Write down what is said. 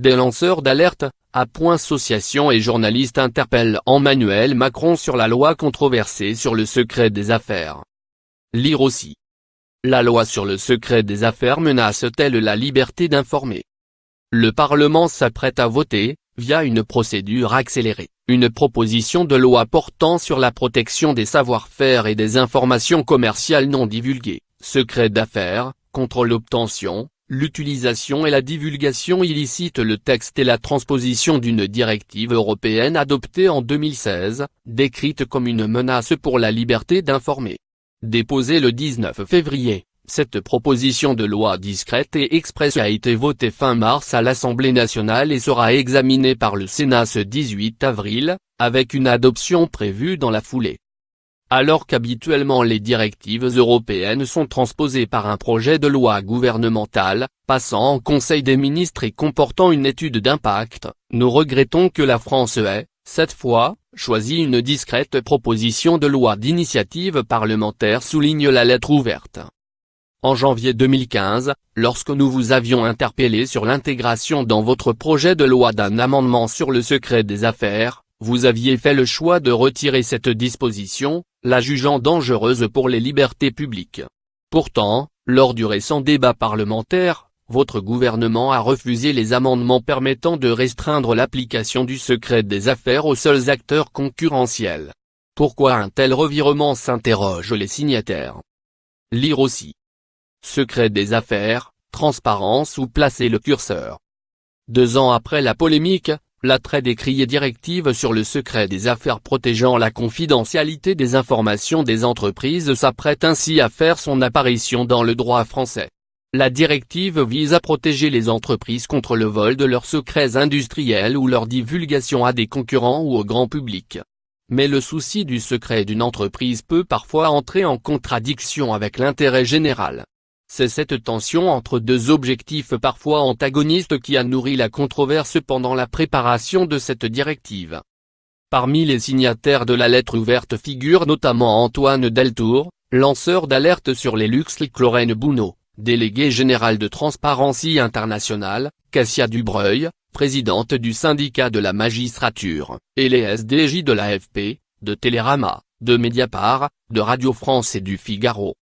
Des lanceurs d'alerte, associations et journalistes interpellent Emmanuel Macron sur la loi controversée sur le secret des affaires. Lire aussi. La loi sur le secret des affaires menace-t-elle la liberté d'informer? Le Parlement s'apprête à voter, via une procédure accélérée, une proposition de loi portant sur la protection des savoir-faire et des informations commerciales non divulguées, secret d'affaires, contre l'obtention, l'utilisation et la divulgation illicite. Le texte est la transposition d'une directive européenne adoptée en 2016, décrite comme une menace pour la liberté d'informer. Déposée le 19 février, cette proposition de loi discrète et expresse a été votée fin mars à l'Assemblée nationale et sera examinée par le Sénat ce 18 avril, avec une adoption prévue dans la foulée. Alors qu'habituellement les directives européennes sont transposées par un projet de loi gouvernemental, passant en Conseil des ministres et comportant une étude d'impact, nous regrettons que la France ait, cette fois, choisi une discrète proposition de loi d'initiative parlementaire, souligne la lettre ouverte. En janvier 2015, lorsque nous vous avions interpellé sur l'intégration dans votre projet de loi d'un amendement sur le secret des affaires, vous aviez fait le choix de retirer cette disposition, la jugeant dangereuse pour les libertés publiques. Pourtant, lors du récent débat parlementaire, votre gouvernement a refusé les amendements permettant de restreindre l'application du secret des affaires aux seuls acteurs concurrentiels. Pourquoi un tel revirement, s'interrogent les signataires. Lire aussi. Secret des affaires, transparence, où placer le curseur? 2 ans après la polémique, la très décriée directive sur le secret des affaires protégeant la confidentialité des informations des entreprises s'apprête ainsi à faire son apparition dans le droit français. La directive vise à protéger les entreprises contre le vol de leurs secrets industriels ou leur divulgation à des concurrents ou au grand public. Mais le souci du secret d'une entreprise peut parfois entrer en contradiction avec l'intérêt général. C'est cette tension entre 2 objectifs parfois antagonistes qui a nourri la controverse pendant la préparation de cette directive. Parmi les signataires de la lettre ouverte figure notamment Antoine Deltour, lanceur d'alerte sur les LuxLeaks, Lorraine Bounot, déléguée générale de Transparency International, Cassia Dubreuil, présidente du syndicat de la magistrature, et les SDJ de l'AFP, de Télérama, de Mediapart, de Radio France et du Figaro.